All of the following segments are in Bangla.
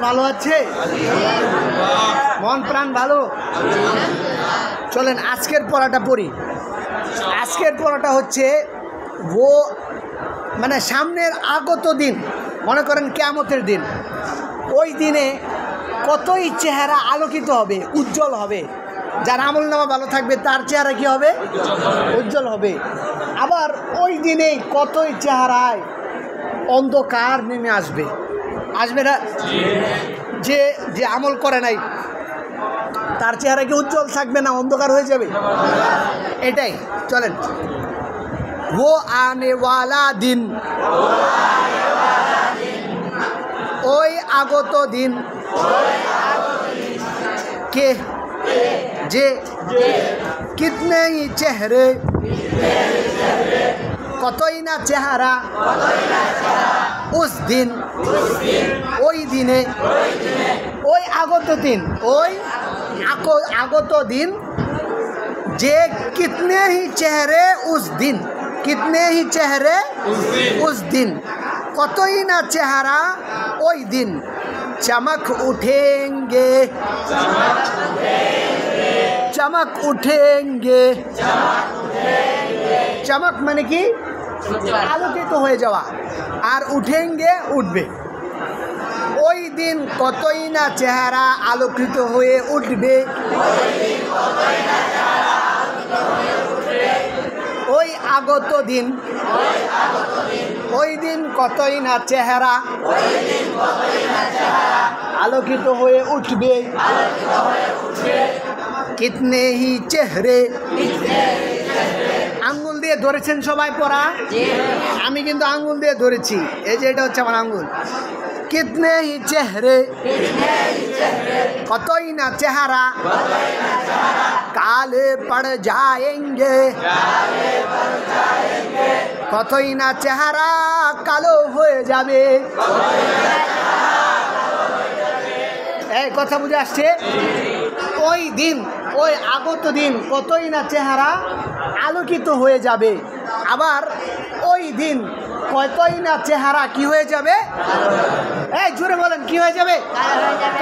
ভালো আছে? মন প্রাণ ভালো? চলেন আজকের পড়াটা পড়ি। আজকের পড়াটা হচ্ছে ও মানে সামনের আগত দিন, মনে করেন কিয়ামতের দিন। ওই দিনে কতই চেহারা আলোকিত হবে, উজ্জ্বল হবে। যার আমলনামা ভালো থাকবে তার চেহারা কি হবে? উজ্জ্বল হবে। আবার ওই দিনেই কতই চেহারায় অন্ধকার নেমে আসবে। আসবে না? যে যে আমল করে নাই তার চেহারা কি উজ্জ্বল থাকবে না অন্ধকার হয়ে যাবে? এটাই। চলেন, वो आने वाला दिन, ওই আগত দিন, কে যে কিতনে হি চেহারে, কতই না চেহারা, উস দিন, ওই দিনে, ওই আগত দিন, ওই আগত দিন, যে কিতনে হি চেহারে উস দিন, কিতনে হি চেহারে উস দিন, কতই না চেহারা ওই দিন, চমক উঠেঙ্গে, চমক উঠেঙ্গে, চমক মানে কি? আলোকিত হয়ে যাওয়া, আর উঠেঙ্গে উঠবে। ওই দিন কতই না চেহারা আলোকিত হয়ে উঠবে, ওই আগত দিন, ওই দিন কতই না চেহারা আলোকিত হয়ে উঠবে, কিতনে হি চেহারে। আঙ্গুল দিয়ে ধরেছেন সবাই পড়া? আমি কিন্তু আঙ্গুল দিয়ে ধরেছি, এই যে এটা হচ্ছে আমার আঙ্গুল। কিতনে হি চেহারে, কতই না চেহারা, কালে পড় যায়েঙ্গে, কতই না চেহারা কালো হয়ে যাবে। এই কথা বুঝে আসছে? ওই দিন, ওই আগত দিন কতই না চেহারা আলোকিত হয়ে যাবে, আবার ওই দিন কতই না চেহারা কি হয়ে যাবে? এই জোরে বলেন, কি হয়ে যাবে?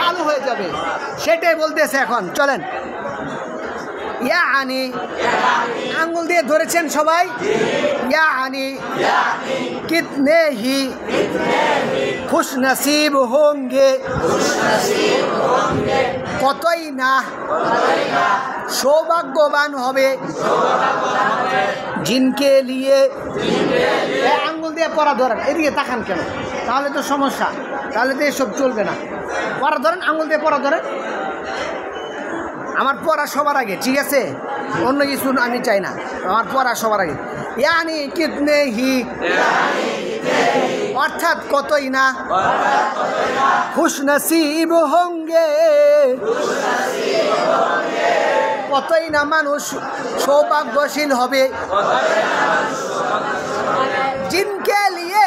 কালো হয়ে যাবে। সেটাই বলতেছে এখন। চলেন, ইয়ানি, আঙ্গুল দিয়ে ধরেছেন সবাই? ইয়ানি কিতনে হি খুশ নসিব হোঙ্গে, কতই না সৌভাগ্যবান হবে, জিনকে লিয়ে। আঙ্গুল দিয়ে পড়া ধরেন, এদিকে তাকান কেন? তাহলে তো সমস্যা, তাহলে তো এসব চলবে না। পড়া ধরেন, আঙ্গুল দিয়ে পড়া ধরেন। আমার পড়া সবার আগে, ঠিক আছে? অন্য কিছু আমি চাই না, আমার পড়া সবার আগে। ইয়ানি কিতনে হি, অর্থাৎ কতই না খুশ নসিব হোঙ্গে, কতই না মানুষ সৌভাগ্যশীল হবে, জিনকে লিয়ে,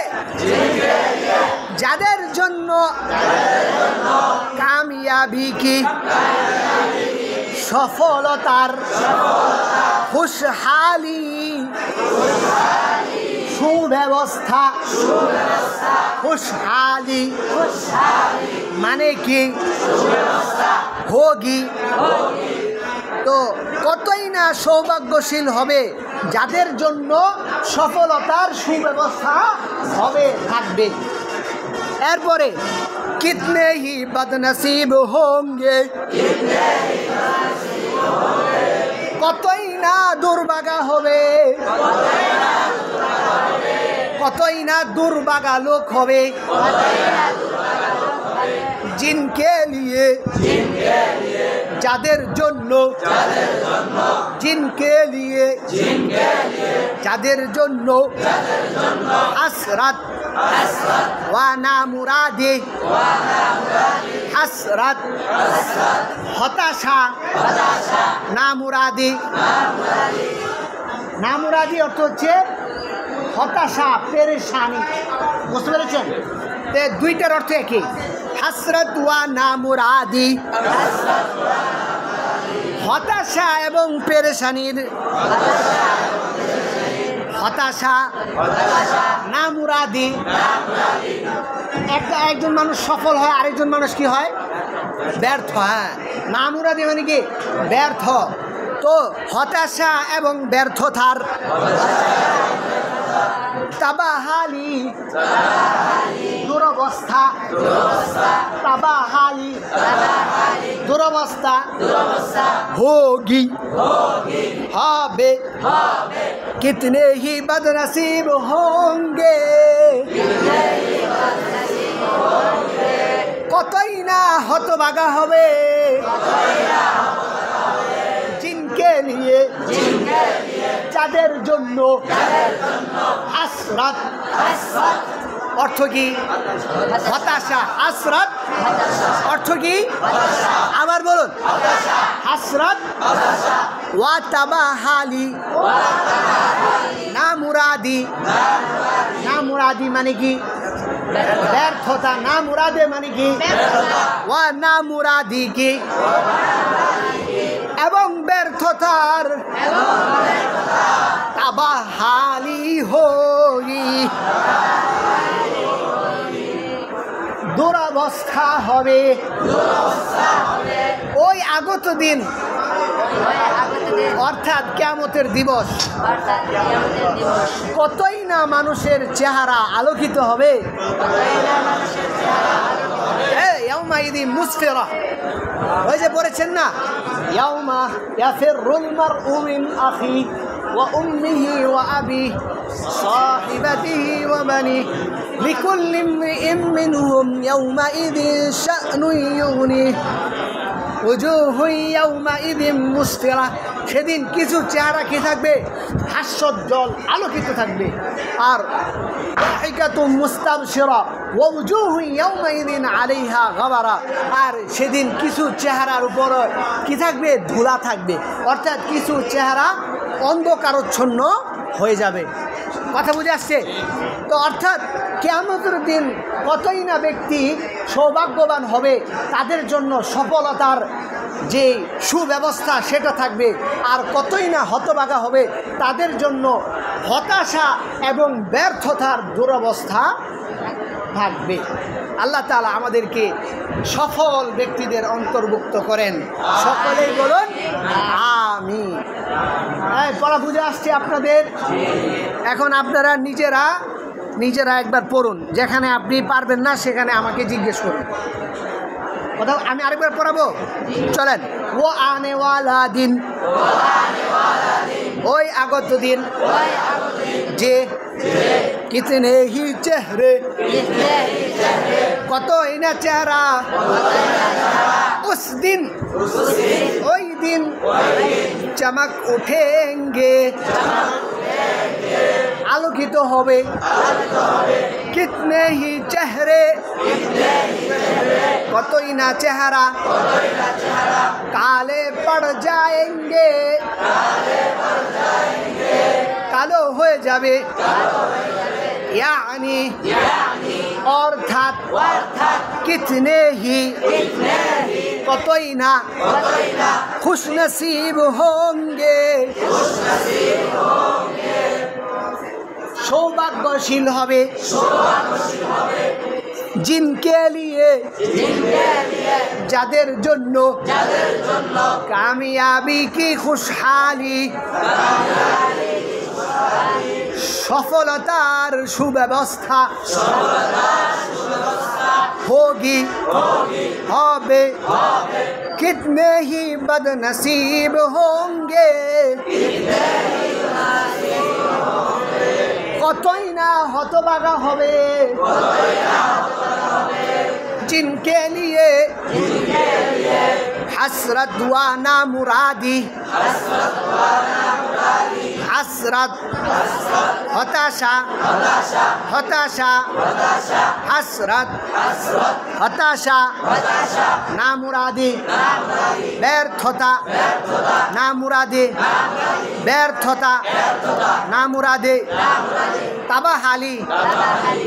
যাদের জন্য, কামিয়াবি কি, সফলতার, খুশহালি, সুব্যবস্থা, খুশহালি মানে কি? হোগি। তো কতই না সৌভাগ্যশীল হবে যাদের জন্য সফলতার সুব্যবস্থা হবে, থাকবে। এরপরে কিতনে হি বদনসিব হোঙ্গে, কতই না দুর্ভাগা হবে, কতই না দুর্ভাগা লোক হবে, জিনকে লিয়ে, যাদের জন্য, জিনকে লিয়ে, যাদের জন্য, হাসরাত ওয়া না মুরাদি, হাসরাত হতাশা, না মুরাদি, না মুরাদি অর্থ হচ্ছে হতাশা, পেরেশানি। বুঝতে পেরেছেন? দুইটার অর্থ একই, হাসরাত ওয়া না মুরাদি, হতাশা এবং পেরেশানির, হতাশা না মুরাদি একজন মানুষ সফল হয়, আরেকজন মানুষ কি হয়? ব্যর্থ। হ্যাঁ, নামুরাদি মানে কি? ব্যর্থ। তো হতাশা এবং ব্যর্থতার তাবাহালি, দুরবস্থা, তাবাহালি, দুরবস্থা होगी, হবে, कितने ही बदनसीब होंगे, কতই না হতভাগা হবে, जिनके लिए, যাদের জন্য, হাসরাত, অর্থ কি? হতাশা। হাসরাত অর্থ কি? আবার বলুন। হাসরাত ওয়া তাবাহালি, না মুরাদি, না মুরাদি মানে কি? ব্যর্থতা। না মুরাদে মানে কি? ওয়া না মুরাদি কি? এবং ব্যর্থতার তাবাহালি হোগি, দুরবস্থা হবে ওই আগত দিন, অর্থাৎ কিয়ামতের দিবস। কতই না মানুষের চেহারা আলোকিত হবে। ইয়াউমাইদিন মুসফিরা, ওই যে পড়েছেন না, ইয়াউমা ইয়াফিরুল মারউ মিন আখি ওয়া উম্মিহি ওয়া আবিহি সাহিবাতিহি ওয়া বানিহি লিকুল্লি ইমরিইন মিনহুম ইয়াউমাইদিন শা'নুন ইউগনিহি ওয়াজুহুন ইয়াউমাইদিন মুসফিরা, সেদিন কিছু চেহারা কি থাকবে? হাস্যোজ্জ্বল, আলোকিত থাকবে। আর দাহিকাতুম মুস্তাবশিরা ওয়া ওয়াজুহুন ইয়াউমাইদিন আলাইহা গাবারা, আর সেদিন কিছু চেহারার উপর কি থাকবে? ধুলা থাকবে, অর্থাৎ কিছু চেহারা অন্ধকারচ্ছন্ন হয়ে যাবে। কথা বুঝে আসছে তো? অর্থাৎ কিয়ামতের দিন কতই না ব্যক্তি সৌভাগ্যবান হবে, তাদের জন্য সফলতার যে সুব্যবস্থা সেটা থাকবে, আর কতই না হতভাগা হবে, তাদের জন্য হতাশা এবং ব্যর্থতার দুরবস্থা থাকবে। আল্লাহ তাআলা আমাদেরকে সফল ব্যক্তিদের অন্তর্ভুক্ত করেন, সকলেই বলুন আমিন। পড়া বুঝে আসছে আপনাদের? এখন আপনারা নিজেরা একবার পড়ুন, যেখানে আপনি পারবেন না সেখানে আমাকে জিজ্ঞেস করুন। কথা আমি আরেকবার পড়াবো, চলেন। ও আনেওয়ালা দিন, ওই আগত দিন, যে কিতনে হি চেহারে, কতই না চেহারা, উস দিন, ওই দিন, চমক উঠেঙ্গে, আলোকিত হবে, কিতনে হি চেহারে, কতই না চেহারা, কালে পড় যায়েঙ্গে, কালো হয়ে যাবে, यानी অর্থাৎ कितने ही কতই না खुश नसीब होंगे, সৌভাগ্যশীল হবে, जिनके लिए যাদের জন্য, কামিয়াবি কি খুশহালি, সফলতার সুব্যবস্থা, होगी, হবে, कितने ही बदनसीब होंगे, কতই না হতভাগা হবে, जिनके लिए हसरत व ना मुरादी, हसरत हताशा, हताशा, हसरत हताशा, ना मुरादी, ব্যর্থতা, না মুরাদে, ব্যর্থতা, না মুরাদে, তাবাহালি,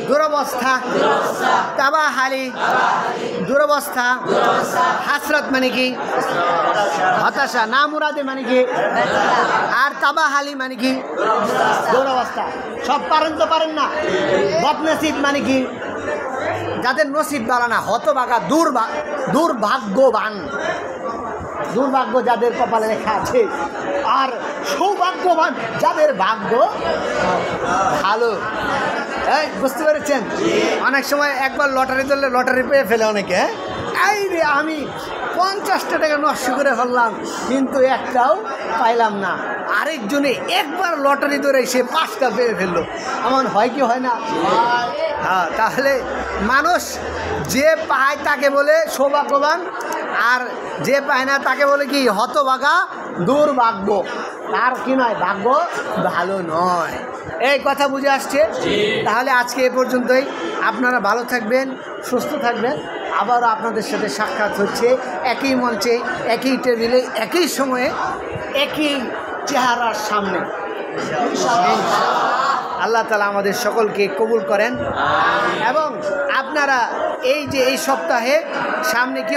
দুরবস্থা, তাবাহালি, দুরবস্থা, হাসরত মানে কি? হতাশা। না মুরাদে মানে কি? আর তাবাহালি মানে কি? দুরবস্থা। সব পারেন তো পারেন না। বদনসিব মানে কি? যাদের নসিব বালা না, হতভাগা, দুর্ভাগ্যবান, দুর্ভাগ্য যাদের কপালে লেখা আছে, আর সৌভাগ্যবান যাদের ভাগ্য ভালো। এই বুঝতে পেরেছেন? অনেক সময় একবার লটারি ধরলে লটারি পেয়ে ফেলে অনেকে। এই রে আমি 50টা টাকা নষ্ট করে ফেললাম, কিন্তু একটাও পাইলাম না। আরেকজনে একবার লটারি ধরে সে 5টা পেয়ে ফেললো। এমন হয় কি হয় না? হ্যাঁ, তাহলে মানুষ যে পায় তাকে বলে সৌভাগ্যবান, আর যে পায় না তাকে বলে কি হতভাগা, দুর্ভাগ্য। তার কি নয়, ভাগ্য ভালো নয়। এই কথা বুঝে আসছে? তাহলে আজকে এ পর্যন্তই। আপনারা ভালো থাকবেন, সুস্থ থাকবেন। আবারও আপনাদের সাথে সাক্ষাৎ হচ্ছে একই মঞ্চে, একই টেবিলে, একই সময়ে, একই চেহারার সামনে। আল্লাহ তাআলা আমাদের সকলকে কবুল করেন। এবং আপনারা এই যে এই সপ্তাহে সামনে কি